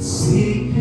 Seek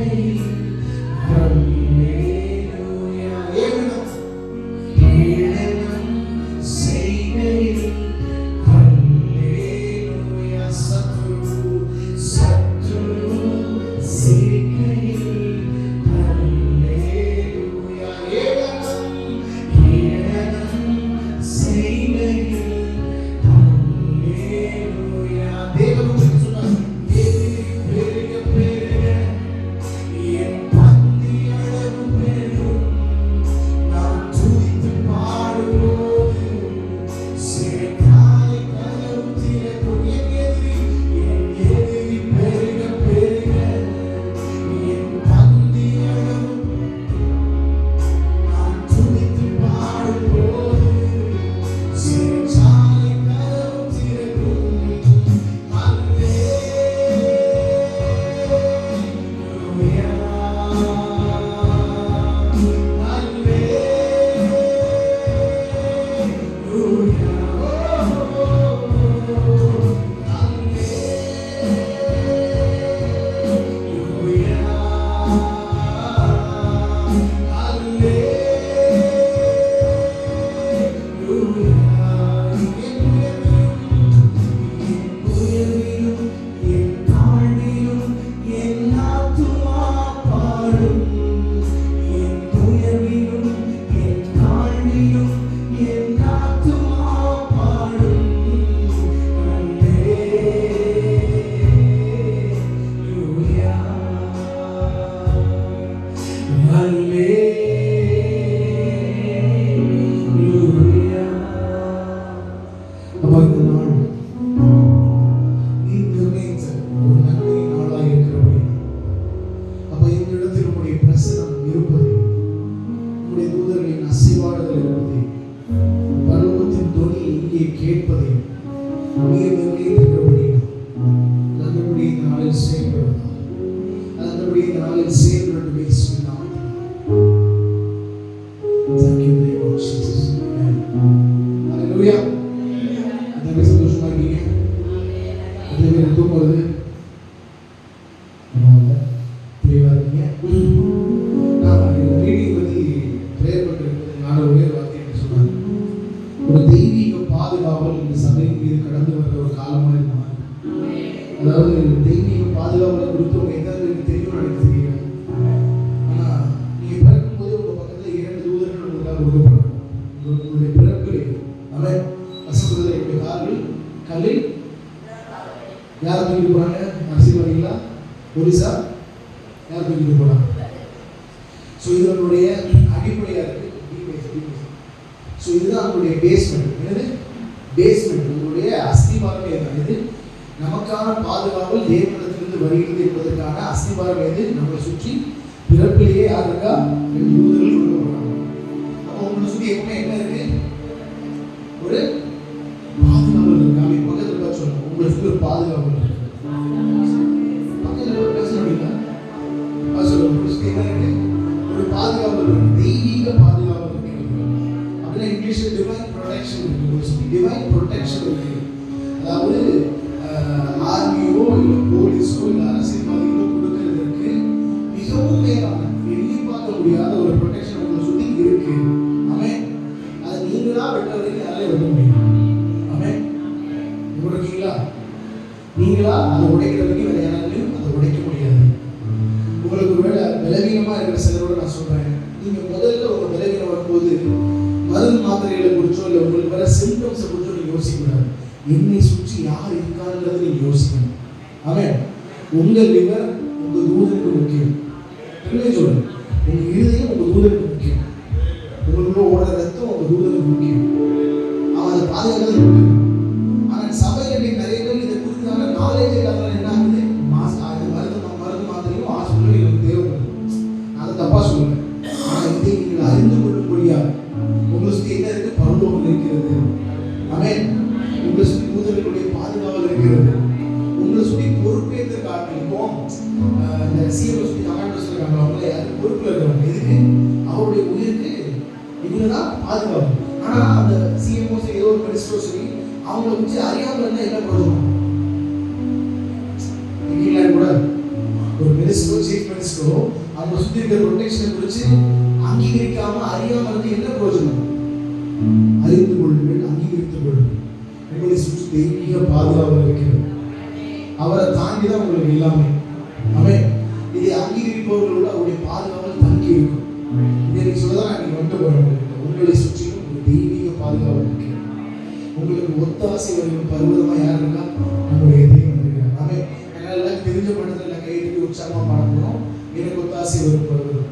நிறைய சந்தோஷமா இருக்கீங்க. அதே மாதிரி தூக்கம் வருது, தெளிவா இருக்கீங்க. நான் ரீடிங் பற்றி ப்ரேயர் பண்ணிருக்கிறது நான் ஒரே வார்த்தை என்று சொன்னாங்க. ஒரு தெய்வீக பாதுகாவல் இந்த சபையின் மீது கடந்து வந்த ஒரு காலமாக இருந்தாங்க. அதாவது தெய்வீக பாதுகாவலை குறித்து உங்க எந்த அளவுக்கு தெரியும் எனக்கு தெரியல. ஆனால் நீங்கள் பிறக்கும்போது உங்கள் பக்கத்தில் 2 தூதர்கள் உங்களுக்காக கொடுக்கப்படுறாங்க. உங்களுடைய பிறப்பிலே அவன் வசப்படுதல் என்னுடைய கால்கள் கல்லில் யாரை தூக்கிட்டு போகிறாங்க? அரசியல்வாதிகளா, போலீஸா, யார் தூக்கிட்டு போகிறாங்க? ஸோ இது நம்மளுடைய அடிப்படையாக இருக்குது. ஸோ இதுதான் நம்மளுடைய பேஸ்மெண்ட். என்னது பேஸ்மெண்ட்? நம்மளுடைய அஸ்திபாரம் ஏதான் இது? நமக்கான பாதுகாவல் தேவனிடத்திலிருந்து வருகிறது என்பதற்கான அஸ்திபாரம் எது? நம்மளை சுற்றி பிறப்பிலேயே யார் இருக்கா? 2 தூதர்கள் கொடுக்கப்படுறாங்க. அப்போ உங்களை சுற்றி எப்பவுமே என்ன இருக்கு? ஒரு பாதுகாவல் இருக்கு. அப்படி பக்கத்தில் பார்த்து சொல்லணும், உங்களை சுற்றி ஒரு பாதுகாவல் இருக்கு. பக்கத்தில் பேச முடியுங்களா? சொல்லுங்க, உங்களை சுற்றி என்ன இருக்கு? ஒரு பாதுகாவல் இருக்கு. தெய்வீக பாதுகாவல் இருக்கு. அப்படின்னா இங்கிலீஷ்ல டிவைன் ப்ரொடெக்ஷன் இருக்கு. உங்களை சுற்றி டிவைன் ப்ரொடெக்ஷன் இருக்கு. அதாவது ஆர்மியோ இல்லை போலீஸோ இல்லை அரசியல்வாதிகளோ கொடுக்கறதுக்கு மிகவும் மேலான எண்ணி பார்க்க முடியாத ஒரு ப்ரொடெக்ஷன் உங்களை சுற்றி இருக்கு. ஆமென். அதை நீங்களா வெட்ட வரைக்கும் யாராலே வெட்ட முடியும். ஆமென். இருக்கீங்களா? நீங்களா அதை உடைக்கிற வரைக்கும் வேற யாராலையும் அதை உடைக்க முடியாது. உங்களுக்கு ஒரு வேளை பலவீனமா இருக்கிற சிலரோட நான் சொல்றேன், நீங்க முதல்ல உங்க பலவீனம் வரும்போது மருந்து மாத்திரைகளை குறிச்சோ இல்லை உங்களுக்கு வர சிம்டம்ஸை குறிச்சோ நீங்க யோசிக்கூடாது. என்னை சுற்றி யார் இருக்காங்கிறத நீங்க யோசிக்கணும். ஆமென். உங்க லிவர் உங்க தூதனுக்கு முக்கியம். சொல்றேன், உங்க இருதயம் உங்க தூதனுக்கு முக்கியம். உங்களுக்குள்ள ஓடுற ரத்தம் உங்க தூதனுக்கு முக்கியம். அவன் அதை பாதுகாக்கிறது முக்கியம். ஆனால் சபையில நிறைய பேர் இதை குறித்தான நாலேஜ் இல்லாதவங்க என்ன ஆகுது? மருந்து மாத்திரையும் ஹாஸ்பிட்டலும் எனக்கு தேவைப்படுது. அதை தப்பா சொல்லுவேன். ஆனால் இதை நீங்கள் அறிந்து கொள்ளும்படியா உங்களை சுற்றி என்ன இருக்கு? பரலோகம் இருக்கிறது. ஆமென். உங்களை சுற்றி தூதர்களுடைய பாதுகாவல் இருக்கிறது. உங்களை சுற்றி பொறுப்பேற்ற ஆட்கள். இப்போ இந்த சிஎம் சுற்றி கமாண்டர்ஸ் இருக்காங்க, அவங்களே அது பொறுப்பில் இருக்கிறவங்க. எதுக்கு? அவருடைய உயிருக்கு இவங்க தான் பாதுகாப்பு. ஆனால் அந்த சிஎம்ஓ சரி ஏதோ ஒரு மினிஸ்டரோ சரி அவங்களை வச்சு அறியாமல் இருந்தால் என்ன பிரயோஜனம்? இங்கிலாந்து கூட ஒரு மினிஸ்டரோ சீஃப் மினிஸ்டரோ அவங்க சுற்றி இருக்கிற ப்ரொடெக்ஷனை குறித்து அங்கீகரிக்காமல் அறியாமல் இருந்து என்ன பிரயோஜனம்? அறிந்து கொள்ளுங்கள், அங்கீகரித்துக் கொள்ளுங்கள். உங்களை சுற்றி தெய்வீக பாதுகாவல் இருக்கிறது. அவரை தாண்டி தான் உங்களுக்கு எல்லாமே. ஆமென். இதை அங்கீகரிப்பவர்களோட அவருடைய பாதுகாவல் தங்கி இருக்கும். இதை நீங்க சொல்லதான் நான் வந்துட்டு போறேன். உங்களை சுற்றிலும் ஒரு தெய்வீக பாதுகாவல் இருக்கிறது. உங்களுக்கு ஒத்தாசை வரும் பருவதமா யார் இருக்கா? நம்முடைய தெய்வம் இருக்கிறார். ஆமென். எல்லாம் தெரிஞ்ச படத்துல கையெழுத்து உற்சாகமா பாட போறோம். எனக்கு ஒத்தாசை வரும் பருவதம்.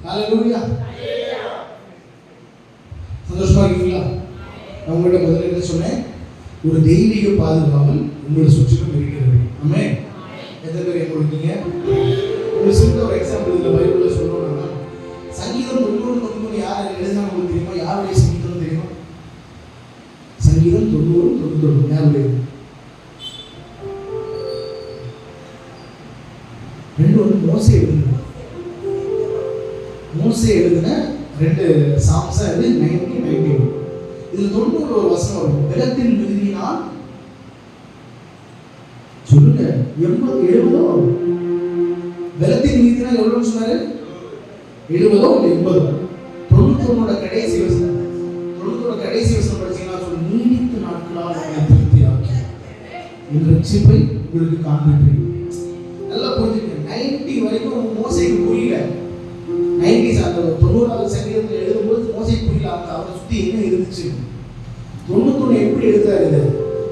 ஹalleluya. சந்தோஷமா இருக்கீங்களா? நான் உங்கள்ட்ட முதல்ல என்ன சொன்னேன்? ஒரு தெய்வீக பாதுகாவல் உங்களை சுற்றிலும் இருக்கிறது. ஆமென். எத்தனை பேர் ஏன் கொடுத்தீங்க? ஒரு சின்ன ஒரு எக்ஸாம்பிள் இந்த பைபிள்ல சொல்றோம்னா சங்கீதம் 90 யார் எழுதினா உங்களுக்கு தெரியுமா? யாருடைய சங்கீதம் தெரியுமா? சங்கீதம் 90 யாருடைய? ரெண்டு ஒன்று மோசே எழுதின ரெண்டு சாம்ஸா இது 90 இதுல 90 ஒரு வசனம் வரும். வெள்ளத்தின் மிகுதியினால் சொல்லுங்க 80 70 வெள்ளத்தின் மிகுதியினால் எவ்வளவு சொன்னாரு? 70 இல்லை 80 90 கடைசி வசனம் 90 கடைசி வசனம் படிச்சீங்கன்னா சொல்ல நீடித்த நாட்களால் உங்களை திருப்தியாக்கி இந்த ரட்சிப்பை உங்களுக்கு காண்பிப்பேன். நல்லா புரிஞ்சுக்கங்க. 90 வரைக்கும் மோசேக்கு புரியல. 90s அந்த 90வது சங்கீதத்தில் எழுதும்போது மோசேக்கு புரியல. அவரை சுற்றி என்ன இருந்துச்சு? 91 எப்படி எழுதுறாரு?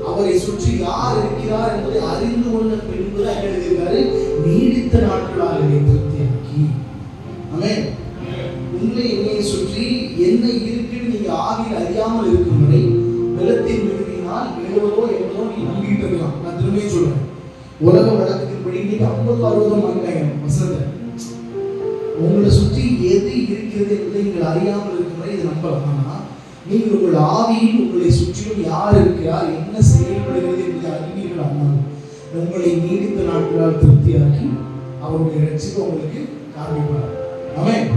அவரை சுற்றி யார் இருக்கிறார் என்பதை அறிந்து கொள்ள பின்புதான் எழுதியிருக்காரு. நீடித்த நாட்களால் என்னை திருப்தியாக்கி. ஆமென். உங்களை என்னை சுற்றி என்ன இருக்குன்னு நீங்க ஆவியில் அறியாமல் இருக்கும் வரை வெள்ளத்தின் மிகுதியினால் 70 80 நீ நம்பிக்கிட்டு இருக்கலாம். நான் திரும்பியும் சொல்றேன். உலக வழக்கத்தின்படி இன்னைக்கு 50 60 வாங்கிட்டாங்க வசனத்தை. உங்களை சுற்றி எது இருக்கிறது என்பதை நீங்கள் அறியாமல் இருக்கும் வரை இதை நம்பலாம். ஆனா நீங்கள் உங்கள் ஆவியில் உங்களை சுற்றிலும் யார் இருக்கிறார், என்ன செயல்படுகிறது என்பதை அறிவீர்கள். ஆனால் உங்களை நீடித்த நாட்களால் திருப்தியாக்கி அவருடைய ரட்சிப்பை உங்களுக்கு காண்பிப்பார். ஆமென்.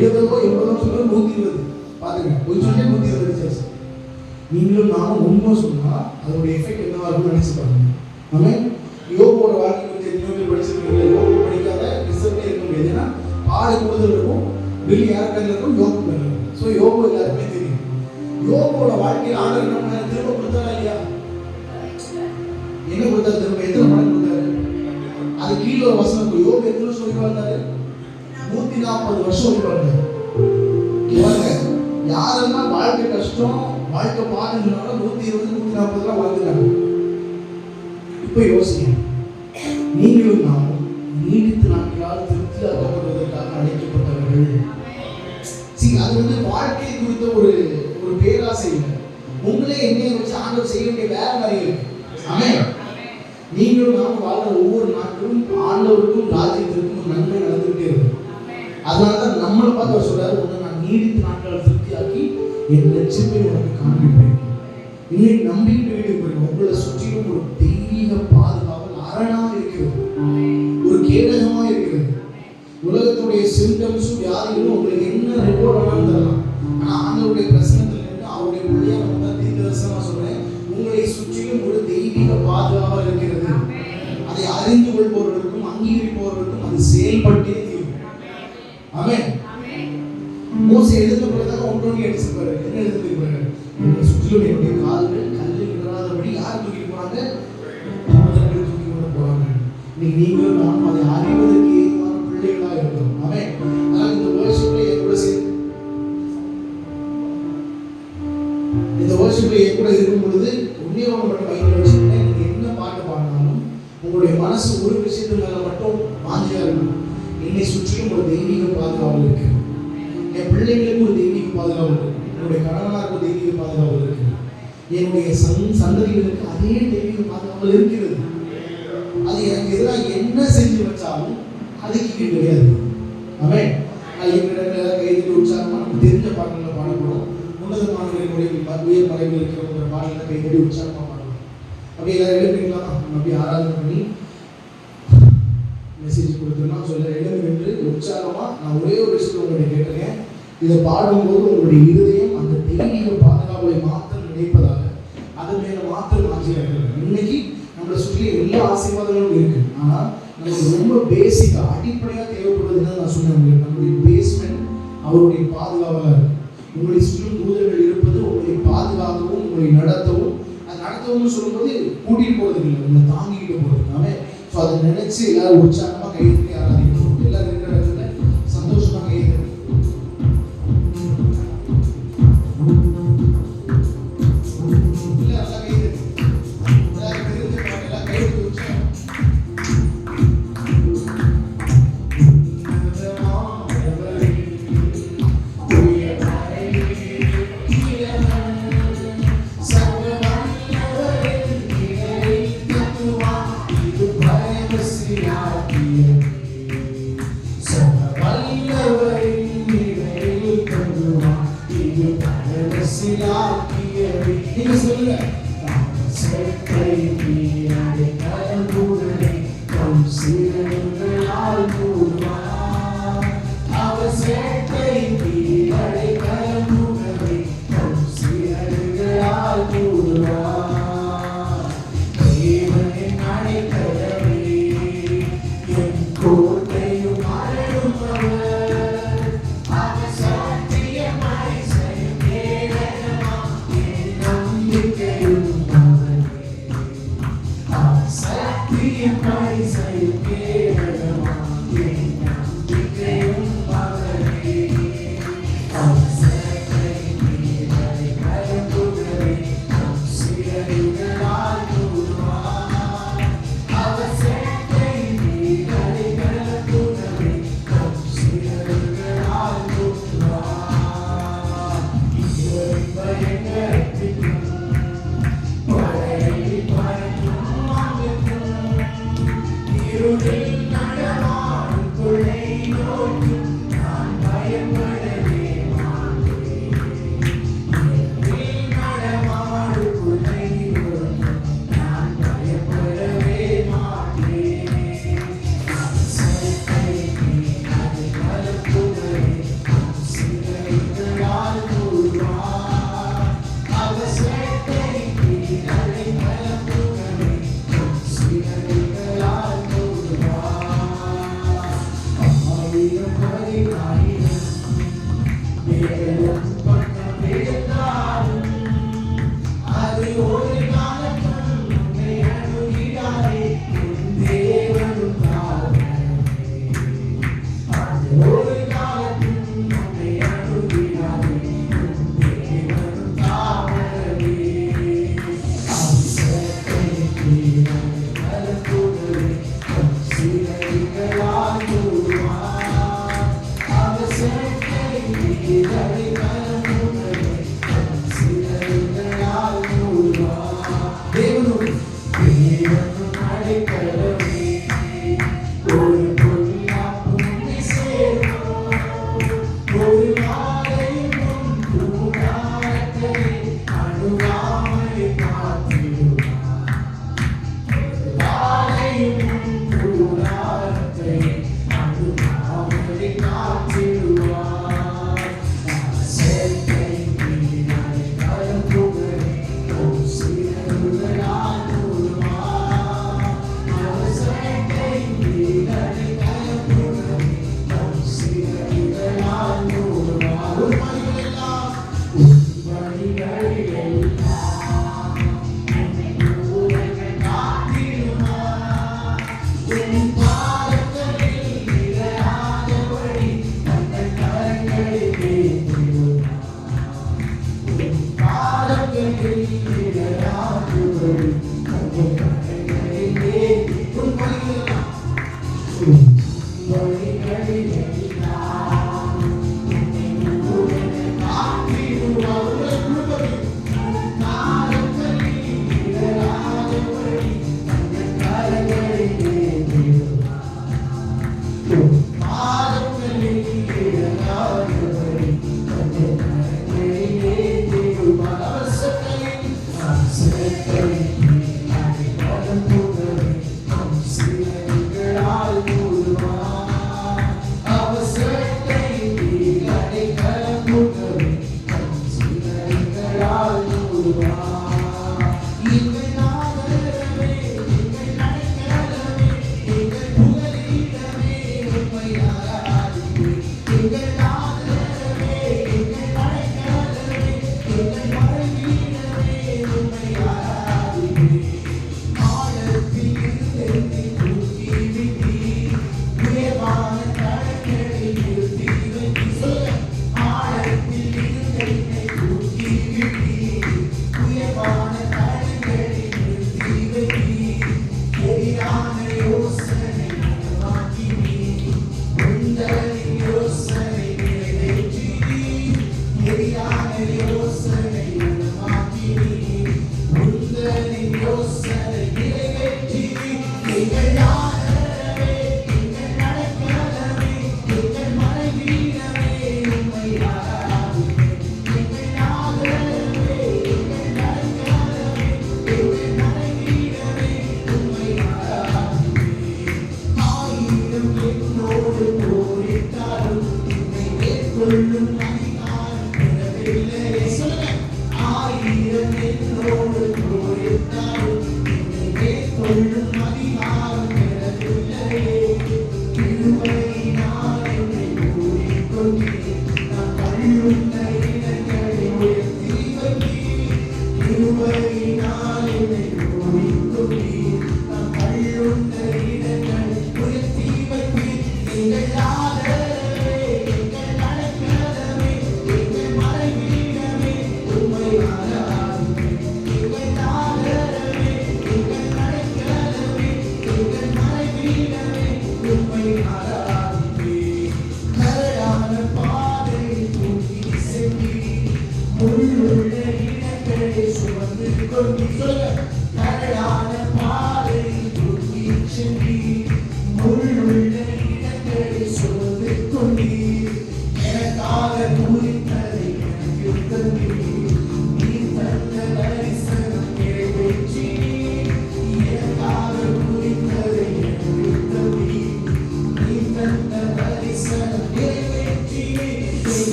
70 80 சொல்ல 120 பாருங்க போய் சொல்லி 120 அடிச்சாச்சு. நீங்களும் நானும் உண்மை சொன்னா அதோட எஃபெக்ட் என்னவா இருக்கும்னு நினைச்சு பாருங்க. ஆமென். யோபோட வாழ்க்கை பற்றி எத்தனை பேர் படிச்சிருக்கீங்க? யோபு படிக்காத ரிசல்ட்டே இருக்க முடியாது. ஏன்னா பாடு கூடுதல் இருக்கும், பில் யார் கையில் இருக்கும், யோபு கையில் இருக்கும். ஸோ யோபு எல்லாருமே தெரியும். யோபோட வாழ்க்கையில் ஆண்டவர் நம்ம திரும்ப கொடுத்தாரா இல்லையா? என்ன கொடுத்தாரு? திரும்ப எத்தனை மடங்கு கொடுத்தாரு? அது கீழே ஒரு வசனம். யோபு எத்தனை வருஷம் உயிர் வாழ்ந்தாரு? 140 வருஷம் உயிர் வாழ்ந்தாரு. யாரெல்லாம் வாழ்க்கை கஷ்டம் வாழ்க்கை பாடுனால 120 140 வாழ்ந்துட்டாங்க. இப்ப யோசிங்க, நீங்களும் நாமும் நீடித்த நாட்களால் திருப்தியாக்கப்படுவதற்காக அழைக்கப்பட்டவர்கள். அது வாழ்க்கை குறித்த ஒரு பேராசை இல்லை. உங்களே என்னைய வச்சு ஆண்டவர் செய்ய வேண்டிய வேற நிறைய இருக்கு. ஆமென். நீங்களும் நாமும் வாழ்ற ஒவ்வொரு நாட்களும் ஆண்டவருக்கும் ராஜ்யத்திற்கும் ஒரு நன்மை நடந்துகிட்டே இருக்கும். அதனாலதான் நம்மளை பார்த்து அவர் சொல்றாரு, உன்னை நான் நீடித்த நாட்கள் திருப்தியாக்கி என் லட்சியத்தை உனக்கு காண்பிப்பேன். இன்னைக்கு நம்பிக்கை வீடு போயிடும். உங்களை சுற்றிலும் ஒரு தெய்வீக பாதுகாவல் அரணாக இருக்கிறது, ஒரு கேடகமா இருக்கிறது. உலகத்துடைய சிம்டம்ஸும் வியாதிகளும் உங்களுக்கு என்ன ரிப்போர்ட் வேணாலும் தரலாம். ஆனா ஆண்டவருடைய பிரசனத்தில் இருந்து அவருடைய பிள்ளையா நம்ம தீர்க்கதரிசனமா சொல்றேன், உங்களை சுற்றிலும் ஒரு தெய்வீக பாதுகாவல் இருக்கிறது. அதை அறிந்து கொள்பவர்களுக்கும் அங்கீகரிப்பவர்களுக்கும் அது செயல்பட்டே தீரும். ஆமென். மோசே எழுந்த பிறகு ஒன்றொன்று அடிச்சிருப்பாரு. என்ன எழுதிருப்பாரு? உங்களை சுற்றிலும் என்னுடைய கால்கள் கல்லில் விடாதபடி யார் தூக்கி போறாங்க? தூதர்கள் தூக்கி கொண்டு போறாங்க. நீங்களும் நானும் அதை அறிவதற்கு ஏதுவான பிள்ளைகளா இருக்கிறோம். ஆமென். அதனால இந்த வர்ஷிப்ல என் கூட இருக்கும் பொழுது உண்மையோட மட்டும் மைண்ட் வச்சுக்கிட்டேன். நீங்க என்ன பாட்டு பாடினாலும் உங்களுடைய மனசு ஒரு விஷயத்து மேல மட்டும் வாஞ்சியா இருக்கணும். என்னை சுற்றிலும் ஒரு தெய்வீக பாதுகாவல் இருக்கு. என் பிள்ளைங்களுக்கு ஒரு தெய்வீக பாதுகாவல் இருக்கு. என்னுடைய கணவனாருக்கு ஒரு தெய்வீக பாதுகாவல் இருக்கு. என்னுடைய சந்ததிகளுக்கு அதே தெய்வீக பாதுகாவல் இருக்கிறது. அது எனக்கு எதிராக என்ன செஞ்சு வச்சாலும் அதுக்கு கிடையாது. ஆமென். எங்களிடத்துல கைது உற்சாகமா நமக்கு தெரிஞ்ச பாடல்களை பாடப்படும். உன்னதமானவர்களுடைய உயர் மலையில் இருக்கிற ஒரு பாடல்களை கைதடி உற்சாகமா பாடணும். அப்படி எல்லாரும் எழுதுறீங்களா? அப்படி ஆராதனை பண்ணி மெசேஜ் கொடுத்துருந்தோம். சொல்ல எழுந்து என்று உற்சாகமா நான் ஒரே ஒரு விஷயத்தை உங்கள்கிட்ட கேட்டிருக்கேன். இதை பாடும்போது உங்களுடைய இருதயம் அந்த தெய்வீக பாதுகாவலை மாத்திரம் நினைப்பதாக அதன் மேல மாத்திரம் ஆட்சியாக இருக்கிறது. இன்னைக்கு நம்மளை சுற்றி எல்லா ஆசீர்வாதங்களும் இருக்கு. ஆனால் நமக்கு ரொம்ப பேசிக்கா அடிப்படையாக தேவைப்படுவதுன்னு நான் சொன்னேன். நம்மளுடைய பேஸ்மெண்ட் அவருடைய பாதுகாவலாக இருக்கு. உங்களுடைய சுற்றும் தூதர்கள் இருப்பது உங்களை பாதுகாக்கவும் உங்களை நடத்தவும். அது நடத்தவும் சொல்லும்போது கூட்டிட்டு போறது இல்லை, உங்களை தாங்கிக்கிட்டு போறது. ஆமே. ஸோ அதை நினைச்சு எல்லாரும் உற்சாகமா கையெழுத்து ஆராதிக்கணும். எல்லாரும் இருக்கிற இடத்துல சந்தோஷமா கையெழுத்து.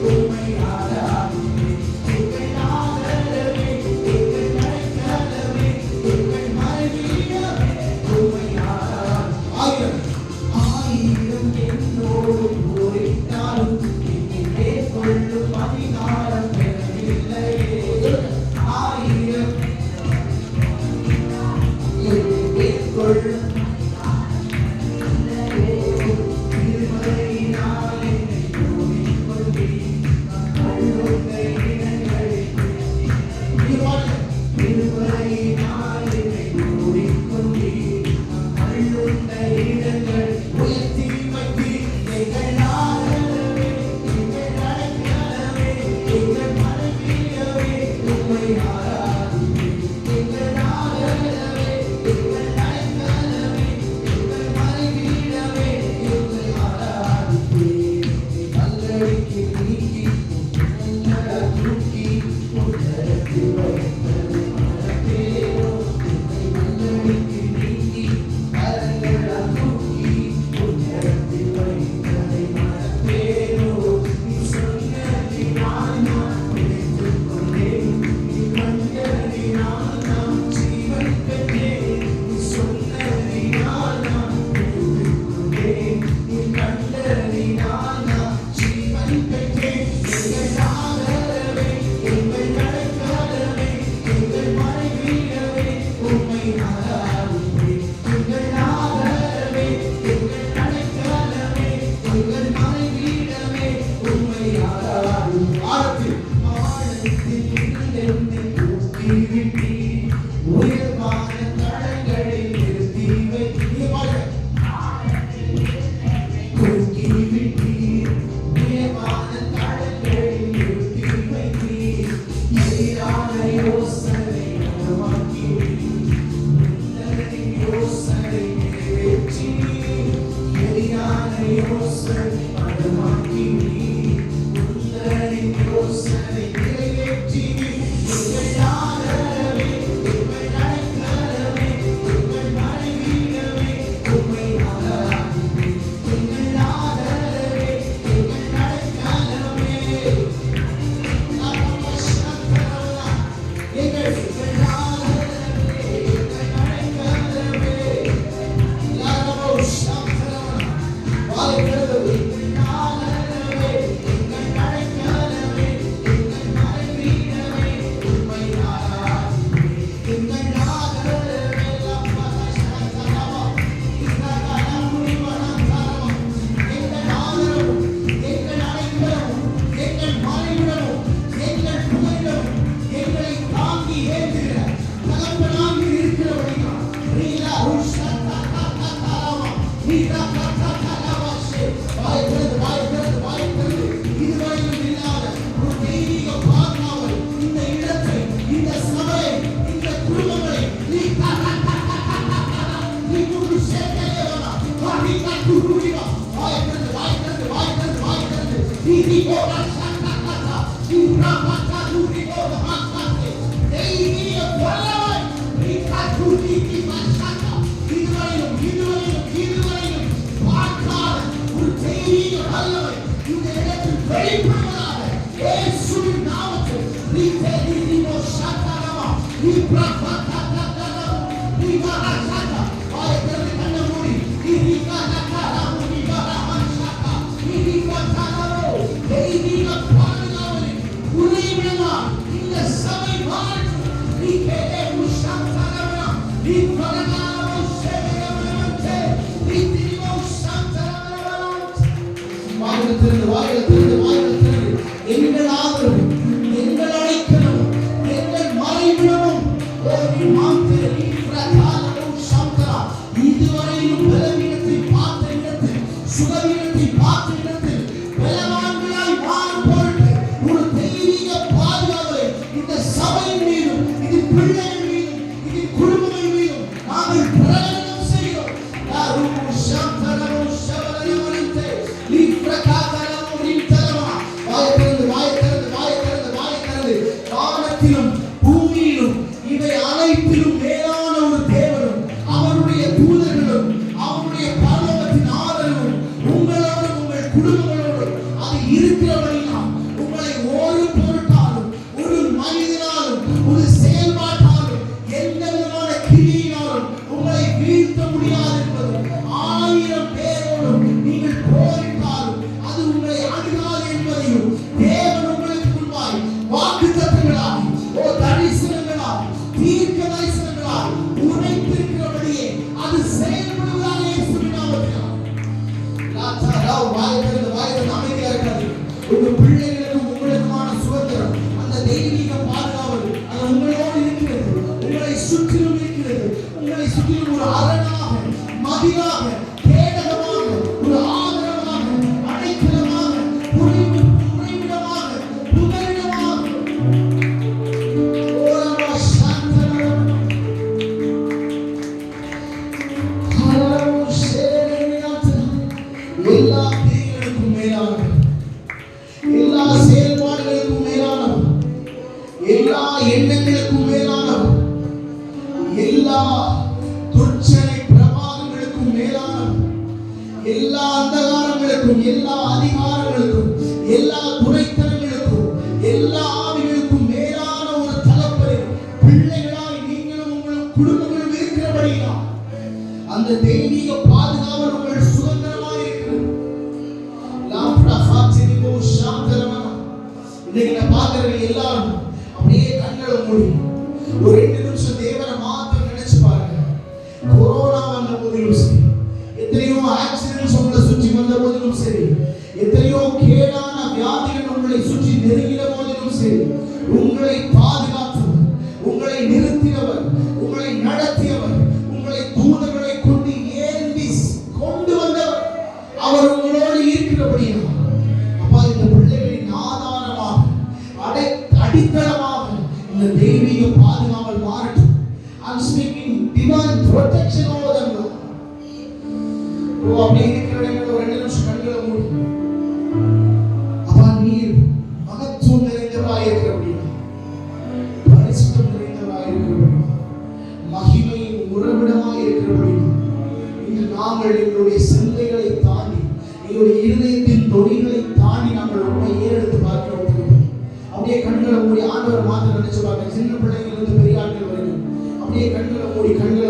உம்மை இடங்கள் உயர்த்தி வைத்து எங்கள் ஆதரவே, எங்கள் அடைக்கலமே, எங்கள் மனமீட்பே, உம்மை ஆராதிப்பேன். எங்கள் ஆதரவே, எங்கள் அடைக்கலமே, எங்கள் மனமீட்பே, உம்மை ஆராதிப்பேன். கல்லறைக்கு நீக்கி உம்மை தூக்கி உன்னதத்தில் வைத்தது மனப்பேரோ. கல்லறைக்கு நீக்கி கரங்களால் தூக்கி உன்னதத்தில் வைத்ததை மனப்பேரோ. நீ சொன்னதினால் நான் நினைத்துக் கொண்டேன், நீ கண்டதினால் நான் ஜீவன் பெற்றேன். நீ சொன்னதினால் நான் நினைத்துக் கொண்டேன், நீ கண்டதினால் நான் ஜீவன் பெற்றேன். எங்கள் ஆதரவே, எங்கள் அடைக்கலமே, எங்கள் மறைவீடமே, உம்மை ஆராதிப்பேன். எங்கள் ஆதரவே, எங்கள் அடைக்கலமே, எங்கள் மறைவீடமே, உம்மை ஆராதிப்பேன். ஆழத்தில் இருந்து தூக்கி விட்டீர், உயர்வான தளங்களில் நிறுத்தி வைத்தீர். தூக்கி விட்டீர், உயர்வான தளங்களில் நிறுத்தி வைத்தீர். எதிரான யோசனை நலமாக்கினீர், உன்னதரின் யோசனை நிறைவேற்றினீர். எதிரான யோசனை நலமாக்கினீர், உன்னதரின் யோசனை நிறைவேற்றினீர். எங்கள் ஆதரவே, எங்கள் அடைக்கலமே, எங்கள் மறைவீடமே, உம்மை ஆராதிப்பேன். எங்கள் ஆதரவே, எங்கள் அடைக்கலமே, எங்கள் ஆதரவே, எங்கள் அடைக்கலமே, வாழ்கிறது. எங்கள் ஆதரவே, எங்கள் அடைக்கலமே, எங்கள் மறைவீடமே, உம்மை ஆராதிப்பேன். எங்கள் ஆதரவே, எங்கள் ஆதரவும், எங்கள் அடைக்கலமும், எங்கள் மறைவிடமும், எங்கள் புகலிடமும், எங்களை தாங்கி ஏற்றுகிற தகப்பனாக இருக்கிறபடியால் நீலா உஷாத்தாத்தாத்தாராமா, நீலா தாத்தாத்தாராமாஷே. வாய் திறந்து, வாய் திறந்து, வாய் திறந்து, இதுவரையிலும் இல்லாத ஒரு தெய்வீக பாதுகாவல் இந்த இடத்தை, இந்த சபையை, இந்த குடும்பங்களை நீ நீ முழு சேர்க்கையவனா, நீ குருவிவா. வாய் திறந்து, வாய் திறந்து, வாய் திறந்து, வாய் திறந்து, நீ போடா சாத்தாத்தாத்தா, நீ ராமாத்தா நீ போடா மாத்தாத்தே. தெய்வீக வல்லமை நீ காத்துடி நீ மாத்தாத்தா. இதுவரையிலும் இதுவரையிலும் இதுவரையிலும் பார்க்காத ஒரு தெய்வீக வல்லமை இந்த இடத்தில் வெளிப்படுவதாக இயேசுவின் நாமத்தில் நீ தேடி நீ சாத்தாரமா, நீ பிரபாத்தாத்தாரமா, நீ மகாசாத்தா. வாய் திறந்து கண்ணை மூடி நீ காத்தாராமு, நீ மகாசாத்தா, நீ காத்தாரோ. தெய்வீக பாதுகாவலின் உறைவிடமா இந்த சபை மாற்றும். நீ கேட்டே உஷாத்தாரமா, நீ பிரகாரமோ சேவையவனே, நீ திரிவோ சாத்தாரமா. வாயில் திறந்து, வாயில் திறந்து, வாயில் திறந்து. எங்கள் ஆதரவு, எங்கள் அடைக்கலம், எங்கள் மறைவிடமும், ஓ நீ மாத்திர நீ பிரகாரமோ சாத்தாரா. இதுவரையிலும் பலவீனத்தை பார்த்த இடத்தில், சுகவீனத்தை பார்த்த இடத்தில் பலவான்களாய் மாறும் பொருட்டு ஒரு தெய்வீக பாதுகாவலை இந்த சபையின் மீதும், இது பிள்ளைகள் மீதும், இது குடும்பங்கள் மீதும் நாங்கள் பிரகடனம் செய்கிறோம். யாரும் சாந்தரமோ சவரமரித்தே, நீ பிரகாரமோ நீ எல்லா அந்தகாரங்களுக்கும், எல்லா அதிகாரங்களுக்கும், எல்லா துரைத்தனங்களுக்கும், எல்லா ஆவிகளுக்கும் மேலான ஒரு தகப்பனே, பிள்ளைகளாய் நீங்களும் உங்களும் குடும்பங்களும் இருக்கிறபடியா அந்த தெய்வீக பாதுகாவல் உங்கள் சுதந்திரமாய் இருக்கிறது. இன்னைக்கு நான் பார்க்கிறவங்க எல்லாரும் அப்படியே கண்களை மூடி ஒரு 2 நிமிஷம் தேவனை மாத்திரம் நினைச்சு பாருங்க. கொரோனா வந்த போதிலும் சரி, எத்தனையோ ஆக்சிடென்ட்ஸ் உங்களை சுற்றி வந்த போதிலும் சரி, எத்தனையோ கேடான வியாதிகள் உங்களை சுற்றி நெருங்கின போதிலும் சரி, உங்களை பாதுகாத்தவர், உங்களை நிறுத்தினவர், உங்களை நடத்தியவர், உங்களை தூதர்களை கொண்டு ஏந்தி கொண்டு வந்தவர், அவர் உங்களோடு இருக்கிறபடியா அப்பா இந்த பிள்ளைகளின் ஆதாரமாக அடித்தளமாக இந்த தெய்வீக பாதுகாவல் மாறட்டும். I'm speaking divine protection over them. அப்படி இருக்கிற இடங்களில் ஒரு 2 நிமிஷம் கண்களை மூடி அப்பா நீர் மகத்துவம் நிறைந்தவராய் இருக்கிறபடியா, பரிசுத்தம் நிறைந்தவராய் இருக்கிறபடியா, மகிமையின் உறவிடமாய் இருக்கிறபடியா, இன்று நாங்கள் எங்களுடைய சிந்தைகளை தாண்டி, எங்களுடைய இருதயத்தின் தொனிகளை தாண்டி நாங்கள் உண்மை ஏறெடுத்து பார்க்கிறோம். அப்படியே கண்களை மூடி ஆண்டவர் மாத்திரம் நினைச்சு பாருங்க. சின்ன பிள்ளைகள் இருந்து பெரிய ஆட்கள் வரைக்கும் அப்படியே கண்களை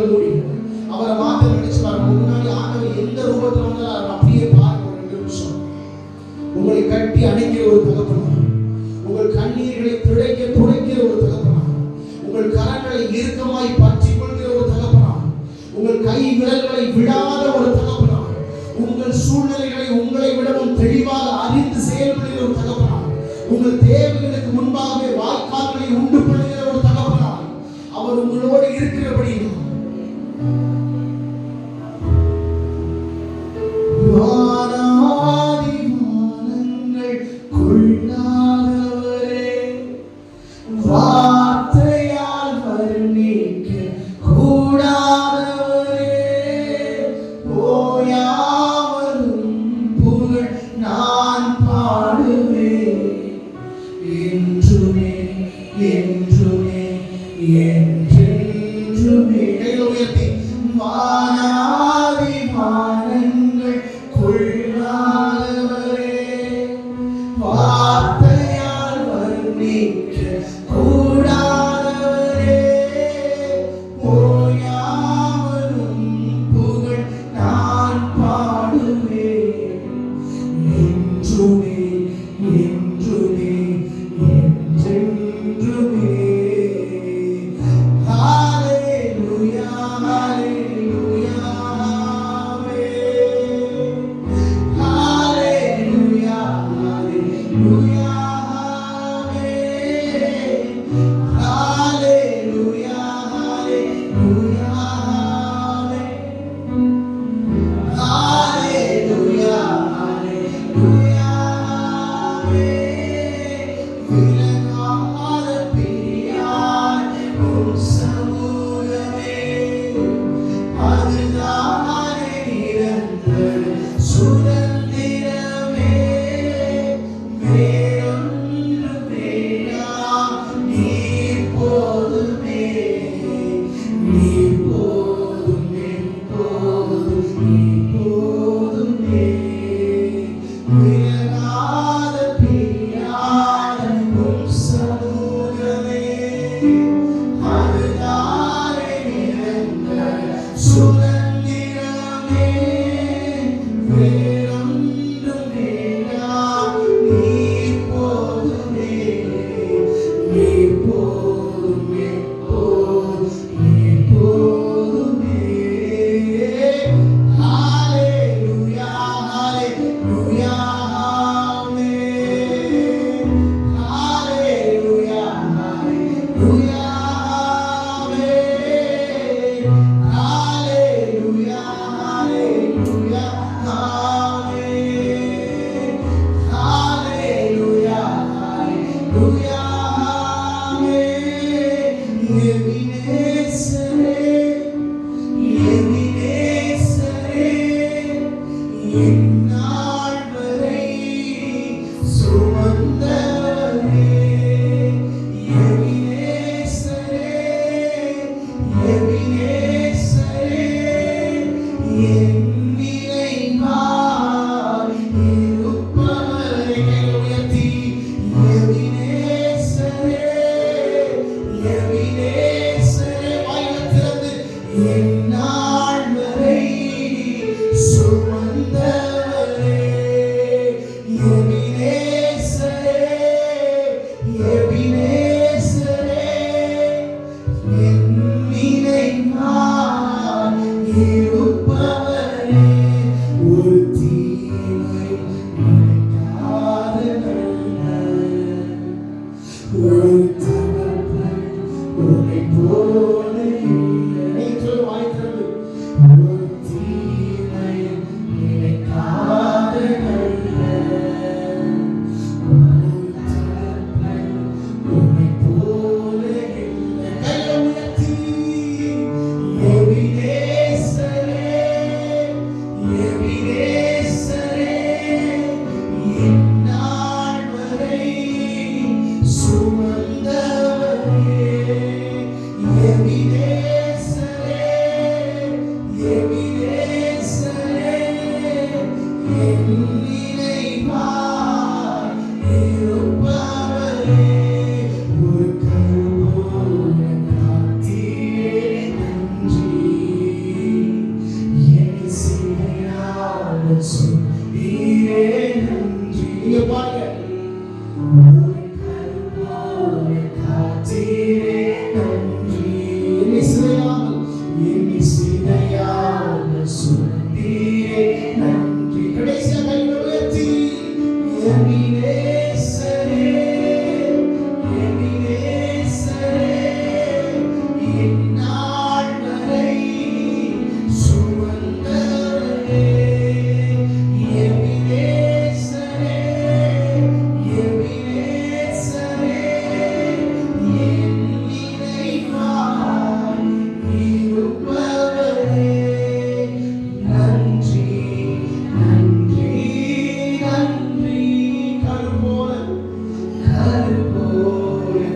மூடி அவரை மாத்திரம் நினைச்சு பாருங்க. முன்னாடி ஆண்டவர் எந்த ரூபத்தில் வந்தாலும் அப்படியே பாருங்க. ஒரு 2 நிமிஷம் உங்களை கட்டி அணைக்கிற ஒரு தகப்பனா, உங்கள் கண்ணீர்களை துடைக்கிற ஒரு தகப்பனா, உங்கள் கரங்களை இறுக்கமாய் பற்றி கொள்கிற ஒரு தகப்பனா, உங்கள் கை விரல்களை விடாத ஒரு தகப்பனா, உங்கள் சூழ்நிலைகளை உங்களை விடவும் தெளிவாக அறிந்து செயல்படுகிற ஒரு தகப்பனா, உங்கள் தேவைகளுக்கு முன்பாகவே வாய்க்கால்களை உண்டு பண்ணுகிற ஒரு தகப்பனா, அவர் உங்களோடு இருக்கிறபடி வார்த்தையால் வர்ணிக்க கூடாதவரே, ஓயாவரும் புகழ் நான் பாடுவேன் என்றுமே என்றுமே என்றென்றுமே. உயர்த்தி வானாதி வானங்கள் கொள்ளாதவரே, வார்த்தையால் வர்ணிக்க கூடாதவரே, ஓயாவரும் புகழ் நான் பாடுவேன் என்றுமே என்றுமே என்றென்றுமே. ஹalleluya ஹalleluya ஹalleluya ஹalleluya ஹalleluya ஹalleluya ஹalleluya ஹalleluya விலகாத பிரியாய் உன் சமூகமே, அதுதானே நிரந்தர சுதந்திரமே, வேறொன்று வேண்டாம் நீர் போதுமே, நீர் போதும் எப்போதும் நீர் போதுமே. விலகாத பிரியாய் உன் சமூகமே, அதுதானே நிரந்தர சுதந்திரமே, வேறொன்றும் வேண்டாம் நீர் போதுமே, நீர் போதும் எப்போதும் நீர் போதுமே. ஹalleluya ஹalleluya ஆமென். ஹalleluya ஹalleluya ஆமென். ஹalleluya ஹalleluya ஆமென். ஹalleluya ஹalleluya ஆமென். எபினேசரே எபினேசரே, எந்நாள் வரை சுமந்தவரே, எபினேசரே எபினேசரே, என் நினைவா எபினேசரே, இந்நாள் வரை சுமந்தவரே. எபினேசரே, எபினேசரே, என் நினைவாய் இருப்பவரே. ஒரு கருவோடு காத்தீரே நன்றி. என் சிறையால் சொன்னீரே நன்றி. நீங்க பாருங்க. ஒரு கருவோடு காத்தீரே நன்றி. என்னை சிறையால் சொன்னீரே நன்றி. கடைசியாக கைகளை உயர்த்தி எபினேசரே, எபினேசரே, இந்நாள் வரை சுமந்தவரே. எபினேசரே, எபினேசரே, என் நினைவாய் இருப்பவரே. நன்றி, நன்றி, நன்றி. கருபோல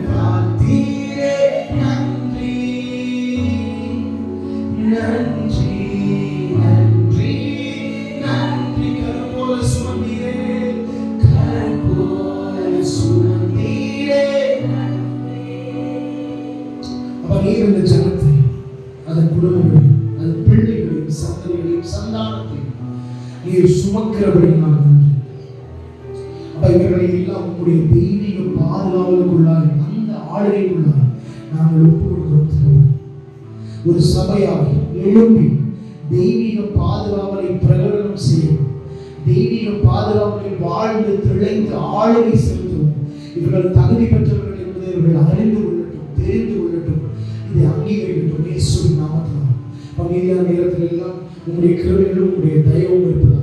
காத்தீரே நன்றி. நன்றி, நன்றி, நன்றி. கருபோல சுமந்தீரே, கருபோல சுமந்தீரே. அப்ப நீர் இந்த ஜனத்தை, அதன் குடும்பங்களையும், அதன் பிள்ளைகளையும், சந்ததிகளையும், சந்தானத்தையும் நீர் சுமக்கிறபடினால் நன்றி. அப்ப இவர்களை எல்லாம் உங்களுடைய தெய்வீக பாதுகாவலுக்குள்ளாய், அந்த ஆளுகைக்குள்ளாய் நாங்கள் ஒப்பு கொடுக்கிறோம். ஒரு சபையாக எழும்பி தெய்வீக பாதுகாவலை பிரகடனம் செய்யும், தெய்வீக பாதுகாவலில் வாழ்ந்து திளைத்து ஆளுகை செலுத்துவோம். இவர்கள் தகுதி பெற்றவர்கள் என்பதை இவர்கள் அறிந்து கொள்ளட்டும், தெரிந்து கொள்ளட்டும், இதை அங்கீகரிக்கட்டும். இயேசுவின் நாமத்தினால் பகுதியான நேரத்தில் எல்லாம் உங்களுடைய கிருபைகளும் உங்களுடைய தயவும் இருப்பது